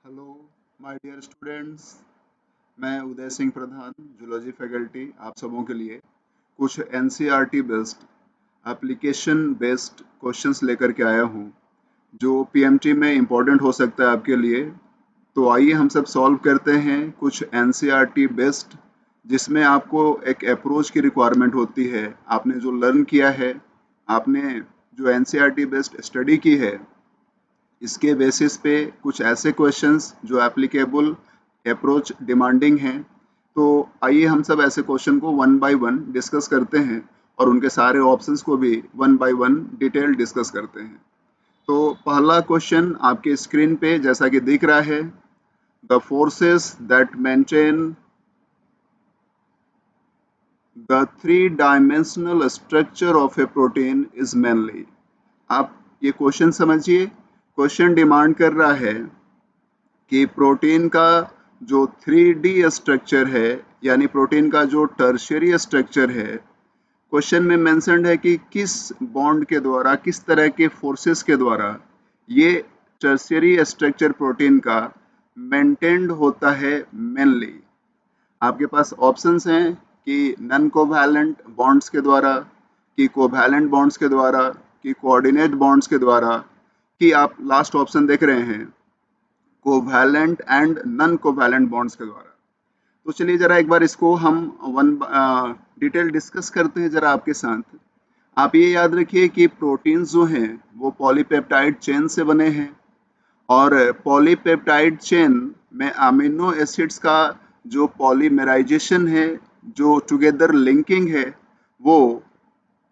Hello my dear students. मैं Uday Singh Pradhan, zoology faculty, आप सबों के लिए कुछ NCERT based application based questions लेकर के आया हूँ जो पीएमटी में इम्पोर्टेंट हो सकता है आपके लिए। तो आइए हम सब सॉल्व करते हैं कुछ एनसीईआरटी बेस्ड, जिसमें आपको एक अप्रोच की रिक्वायरमेंट होती है। आपने जो लर्न किया है, आपने जो एनसीईआरटी बेस्ड स्टडी की है, इसके बेसिस पे कुछ ऐसे क्वेश्चंस जो एप्लीकेबल अप्रोच डिमांडिंग हैं। तो आइए हम सब ऐसे क्वेश्चन को वन बाय वन डिस्कस करते हैं और उनके सारे ऑप्शंस को भी one by one detail discuss करते हैं। तो पहला क्वेश्चन आपके स्क्रीन पे जैसा कि दिख रहा है, the forces that maintain the three dimensional structure of A protein is mainly. आप ये क्वेश्चन समझिए। क्वेश्चन डिमांड कर रहा है कि प्रोटीन का जो 3D स्ट्रक्चर है, यानी प्रोटीन का जो टर्शियरी स्ट्रक्चर है, क्वेश्चन में मेंशन्ड है कि किस बॉन्ड के द्वारा, किस तरह के फोर्सेस के द्वारा ये टर्शियरी स्ट्रक्चर प्रोटीन का मेंटेन्ड होता है मेनली। आपके पास ऑप्शंस हैं कि नॉन कोवैलेंट बॉन्ड्स के द्वारा, कि कोवैलेंट बॉन्ड्स के द्वारा, कि कोऑर्डिनेट बॉन्ड्स के द्वारा, कि आप लास्ट ऑप्शन देख रहे हैं covalent and non covalent bonds के द्वारा। तो चलिए जरा एक बार इसको हम वन डिटेल डिस्कस करते हैं जरा आपके साथ। आप ये याद रखिए कि प्रोटीन्स जो हैं वो पॉलीपेप्टाइड चेन से बने हैं, और पॉलीपेप्टाइड चेन में अमीनो एसिड्स का जो पॉलीमराइजेशन है, जो टुगेदर लिंकिंग है, वो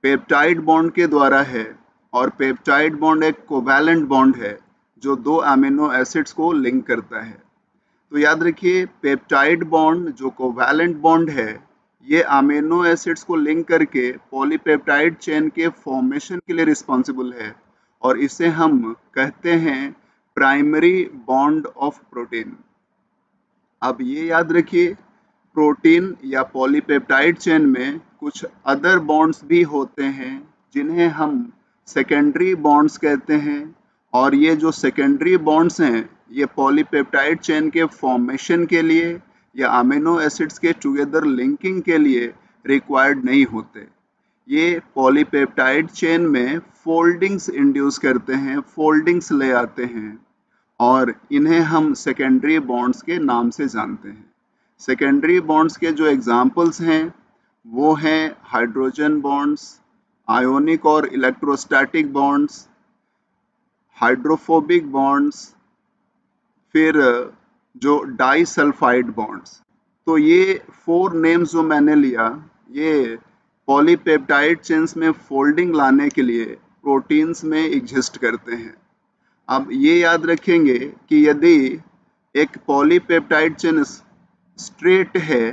पेप्टाइड बॉन्ड के द्वारा है। और पेप्टाइड बॉन्ड एक कोवैलेंट बॉन्ड है जो दो अमीनो एसिड्स को लिंक करता है। तो याद रखिए, पेप्टाइड बॉन्ड जो कोवैलेंट बॉन्ड है, ये अमीनो एसिड्स को लिंक करके पॉलीपेप्टाइड चेन के फॉर्मेशन के लिए रिस्पॉन्सिबल है, और इसे हम कहते हैं प्राइमरी बॉन्ड ऑफ प्रोटीन। अब ये याद रखिए, प्रोटीन या पॉलीपेप्टाइड चेन में कुछ अदर बॉन्ड्स भी होते हैं जिन्हें हम सेकेंडरी बॉन्ड्स कहते हैं। और ये जो सेकेंडरी बॉन्ड्स हैं, ये पॉलीपेप्टाइड चेन के फॉर्मेशन के लिए या अमीनो एसिड्स के टुगेदर लिंकिंग के लिए रिक्वायर्ड नहीं होते। ये पॉलीपेप्टाइड चेन में फोल्डिंग्स इंड्यूस करते हैं, फोल्डिंग्स ले आते हैं, और इन्हें हम सेकेंडरी बॉन्ड्स के नाम से जानते हैं। सेकेंडरी बॉन्ड्स के जो एग्जाम्पल्स हैं वो हैं हाइड्रोजन बॉन्ड्स, आयोनिक और इलेक्ट्रोस्टैटिक बॉन्ड्स, हाइड्रोफोबिक बॉन्ड्स, फिर जो डाइसल्फाइड बॉन्ड्स। तो ये फोर नेम्स जो मैंने लिया, ये पॉलीपेप्टाइड चेन्स में फोल्डिंग लाने के लिए प्रोटीन्स में एग्जिस्ट करते हैं। अब ये याद रखेंगे कि यदि एक पॉलीपेप्टाइड चेन स्ट्रेट है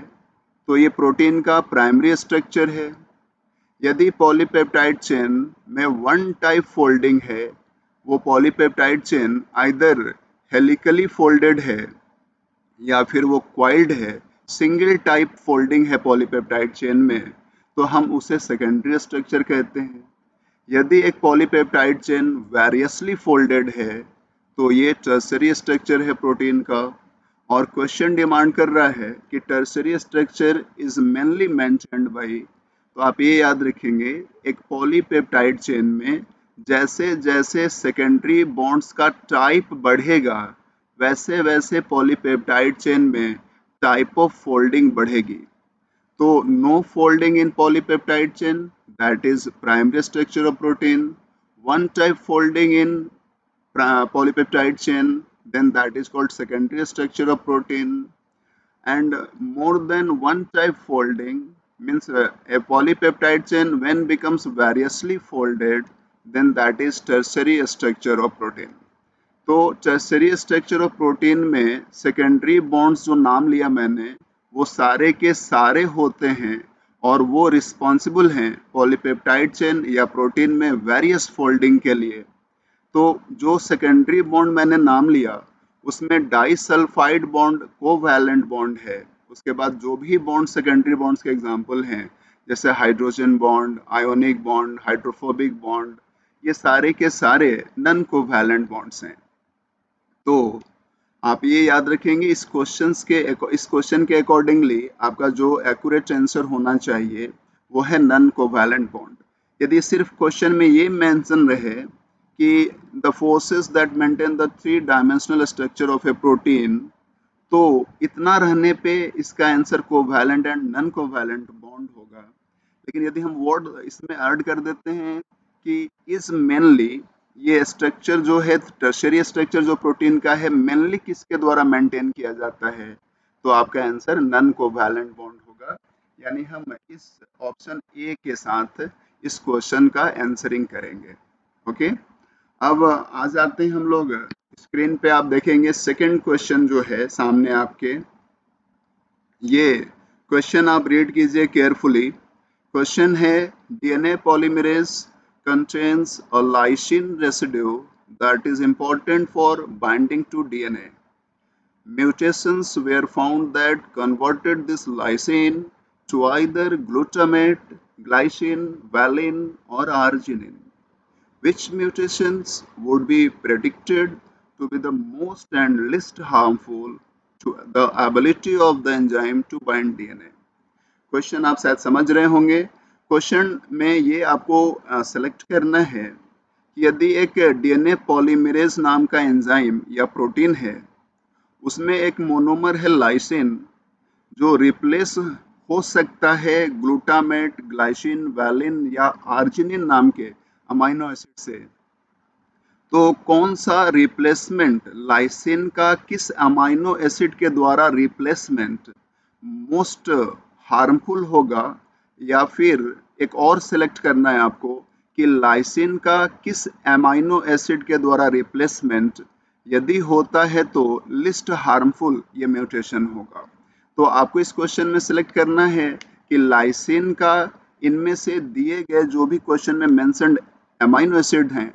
तो ये प्रोटीन का प्राइमरी स्ट्रक्चर है। यदि पॉलीपेप्टाइड चेन में वन टाइप फोल्डिंग है, वो polypeptide chain either helically folded है या फिर वो क्वाइल्ड है, सिंगल टाइप फोल्डिंग है पॉलीपेप्टाइड चेन में, तो हम उसे सेकेंडरी स्ट्रक्चर कहते हैं। यदि एक पॉलीपेप्टाइड चेन वेरियसली फोल्डेड है तो ये टर्सरी स्ट्रक्चर है प्रोटीन का। और क्वेश्चन डिमांड कर रहा है कि tertiary structure is mainly mentioned by, तो आप ये याद रखेंगे, एक पॉलीपेप्टाइड चेन में जैसे जैसे सेकेंडरी बॉन्ड्स का टाइप बढ़ेगा, वैसे वैसे पॉलीपेप्टाइड चेन में टाइप ऑफ फोल्डिंग बढ़ेगी। तो no folding in polypeptide chain, that is primary structure of protein. One type folding in polypeptide chain, then that is called secondary structure of protein. And more than one type folding means a polypeptide chain when becomes variously folded, then that is tertiary structure of protein. तो tertiary structure of protein में secondary bonds जो नाम लिया मैंने, वो सारे के सारे होते हैं, और वो रिस्पॉन्सिबल हैं पॉलीपेप्टाइड चेन या प्रोटीन में वेरियस फोल्डिंग के लिए। तो जो सेकेंडरी बॉन्ड मैंने नाम लिया, उसमें डाइसल्फाइड बॉन्ड कोवैलेंट बॉन्ड है। उसके बाद जो भी बॉन्ड सेकेंडरी बॉन्ड्स के एग्जांपल हैं, जैसे hydrogen bond, ionic bond, hydrophobic bond, ये सारे के सारे नॉन कोवैलेंट बॉन्ड्स हैं। तो आप ये याद रखेंगे इस क्वेश्चन के अकॉर्डिंगली आपका जो एक्यूरेट आंसर होना चाहिए वो है नॉन कोवैलेंट बॉन्ड। यदि सिर्फ क्वेश्चन में ये मेंशन रहे कि the forces that maintain the three dimensional structure of A protein, तो इतना रहने पे इसका answer covalent and non covalent bond होगा। लेकिन यदि हम वर्ड इसमें ऐड कर देते हैं कि इज मेनली, ये स्ट्रक्चर जो है टर्शियरी स्ट्रक्चर जो प्रोटीन का है मेनली किसके द्वारा मेंटेन किया जाता है, तो आपका आंसर नॉन कोवैलेंट बॉन्ड होगा। यानी हम इस ऑप्शन ए के साथ इस क्वेश्चन का आंसरिंग करेंगे। ओके, अब आ जाते हैं हम लोग स्क्रीन पे, आप देखेंगे सेकंड क्वेश्चन जो है सामने आपके, ये क्वेश्चन आप रीड कीजिए केयरफुली। क्वेश्चन है DNA polymerase contains a lysine residue that is important for binding to DNA. Mutations were found that converted this lysine to either glutamate, glycine, valine, or arginine. Which mutations would be predicted to be the most and least harmful to the ability of the enzyme to bind DNA? Question आप शायद समझ रहे होंगे। Question में ये आपको select करना है कि यदि एक डीएनए पॉलीमरेज नाम का एंजाइम या प्रोटीन है, उसमें एक मोनोमर है लाइसिन जो रिप्लेस हो सकता है ग्लूटामेट, ग्लाइसिन, वैलिन या आर्जिनिन नाम के अमाइनो एसिड से, तो कौन सा रिप्लेसमेंट लाइसिन का किस अमाइनो एसिड के द्वारा रिप्लेसमेंट मोस्ट हार्मफुल होगा, या फिर एक और सेलेक्ट करना है आपको कि लाइसिन का किस अमाइनो एसिड के द्वारा रिप्लेसमेंट यदि होता है तो लिस्ट हार्मफुल ये म्यूटेशन होगा। तो आपको इस क्वेश्चन में सिलेक्ट करना है कि लाइसिन का इनमें से दिए गए जो भी क्वेश्चन में मेंशन्ड अमाइनो एसिड हैं,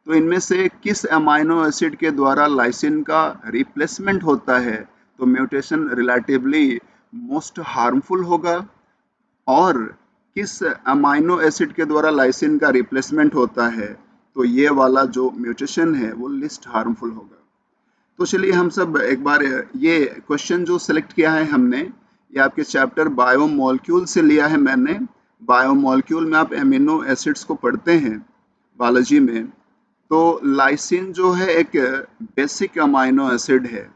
तो इनमें से किस अमाइनो एसिड के द्वारा लाइसिन का रिप्लेसमेंट होता है तो म्यूटेशन रिलेटिवली मोस्ट हार्मफुल होगा, और किस अमाइनो एसिड के द्वारा लाइसिन का रिप्लेसमेंट होता है तो ये वाला जो म्यूटेशन है वो लिस्ट हार्मफुल होगा। तो चलिए हम सब एक बार ये क्वेश्चन जो सिलेक्ट किया है हमने, ये आपके चैप्टर बायोमोलिक्यूल से लिया है मैंने। बायोमोलिक्यूल में आप एमिनो एसिड्स को पढ़ते हैं बायोलॉजी में। तो लाइसिन जो है एक बेसिक अमाइनो एसिड है,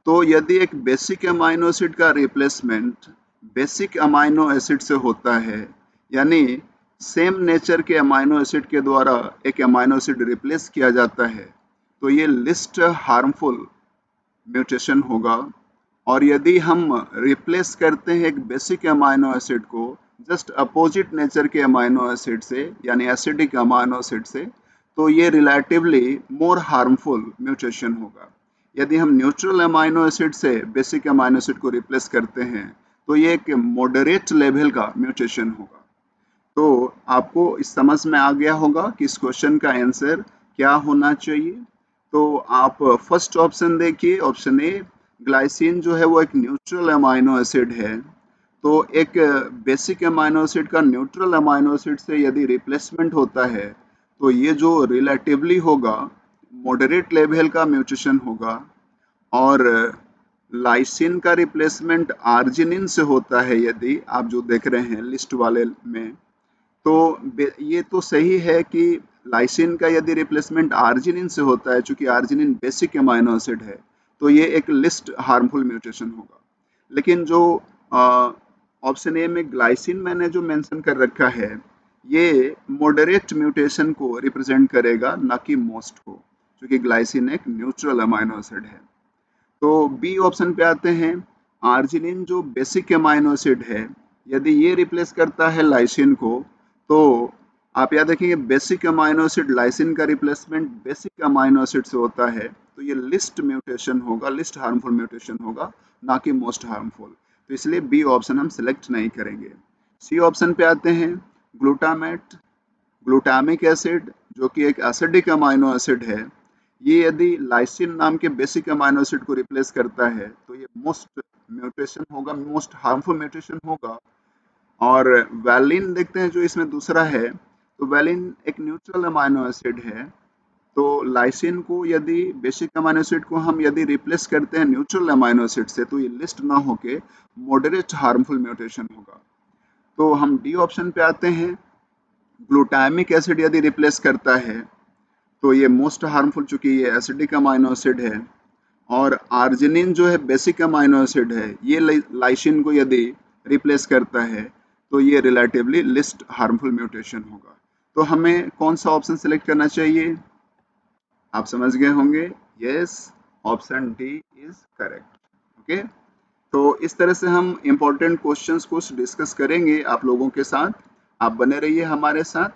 तो यदि एक बेसिक अमाइनो एसिड का रिप्लेसमेंट बेसिक अमाइनो एसिड से होता है, यानी सेम नेचर के अमाइनो एसिड के द्वारा एक अमाइनो एसिड रिप्लेस किया जाता है, तो ये लिस्ट हार्मफुल म्यूटेशन होगा। और यदि हम रिप्लेस करते हैं एक बेसिक अमाइनो एसिड को जस्ट अपोजिट नेचर के अमाइनो एसिड से, यानी एसिडिक अमाइनो एसिड से, तो ये रिलेटिवली मोर हार्मफुल म्यूटेशन होगा। यदि हम न्यूट्रल अमाइनो एसिड से बेसिक अमाइनो एसिड को रिप्लेस करते हैं तो ये एक मॉडरेट लेवल का म्यूटेशन होगा। तो आपको इस समझ में आ गया होगा कि इस क्वेश्चन का आंसर क्या होना चाहिए। तो आप फर्स्ट ऑप्शन देखिए, ऑप्शन ए, ग्लाइसिन जो है वो एक न्यूट्रल अमाइनो एसिड है। तो एक बेसिक अमाइनो एसिड का न्यूट्रल अमाइनो एसिड से यदि रिप्लेसमेंट होता है तो ये जो रिलेटिवली होगा मॉडरेट लेवल का म्यूटेशन होगा। और लाइसिन का रिप्लेसमेंट आर्जिनिन से होता है, यदि आप जो देख रहे हैं लिस्ट वाले में, तो ये तो सही है कि लाइसिन का यदि रिप्लेसमेंट आर्जिनिन से होता है, चूंकि आर्जिनिन बेसिक अमाइनो एसिड है, तो ये एक लिस्ट हार्मफुल म्यूटेशन होगा। लेकिन जो ऑप्शन ए में ग्लाइसिन मैंने जो मेंशन कर रखा है, ये मॉडरेट म्यूटेशन को रिप्रेजेंट करेगा, ना कि मोस्ट को, क्योंकि ग्लाइसिन एक न्यूट्रल अमाइनो एसिड है। तो बी ऑप्शन पे आते हैं। आर्जिनिन जो बेसिक अमाइनो एसिड है, यदि ये रिप्लेस करता है लाइसिन को, तो आप याद रखेंगे बेसिक अमाइनो एसिड लाइसिन का रिप्लेसमेंट बेसिक अमाइनो एसिड से होता है, तो ये लिस्ट म्यूटेशन होगा, लिस्ट हार्मफुल म्यूटेशन होगा, ना कि मोस्ट हार्मफुल। तो इसलिए बी ऑप्शन हम सिलेक्ट नहीं करेंगे। सी ऑप्शन पे आते हैं। ग्लूटामेट, ग्लूटामिक एसिड जो कि एक एसिडिक अमाइनो एसिड है, ये यदि लाइसिन नाम के बेसिक अमाइनो एसिड को रिप्लेस करता है तो ये मोस्ट म्यूटेशन होगा, मोस्ट हार्मफुल म्यूटेशन होगा। और वैलिन देखते हैं जो इसमें दूसरा है, तो वैलिन एक न्यूट्रल अमाइनो एसिड है, तो लाइसिन को यदि बेसिक अमाइनो एसिड को हम यदि रिप्लेस करते हैं न्यूट्रल अमाइनो एसिड से, तो ये लिस्ट ना होके मॉडरेट हार्मफुल म्यूटेशन होगा। तो हम डी ऑप्शन पे आते हैं। ग्लूटामिक एसिड यदि रिप्लेस करता है तो ये मोस्ट हार्मफुल, चूंकि ये एसिडिक अमाइनो एसिड है। और आर्जिनिन जो है बेसिक अमाइनो एसिड है, ये लाइसिन को यदि रिप्लेस करता है तो ये रिलेटिवली लिस्ट हार्मफुल म्यूटेशन होगा। तो हमें कौन सा ऑप्शन सेलेक्ट करना चाहिए? आप समझ गए होंगे, yes, option D is correct. Okay, तो इस तरह से हम इम्पोर्टेंट क्वेश्चंस को डिस्कस करेंगे आप लोगों के साथ। आप बने रहिए हमारे साथ।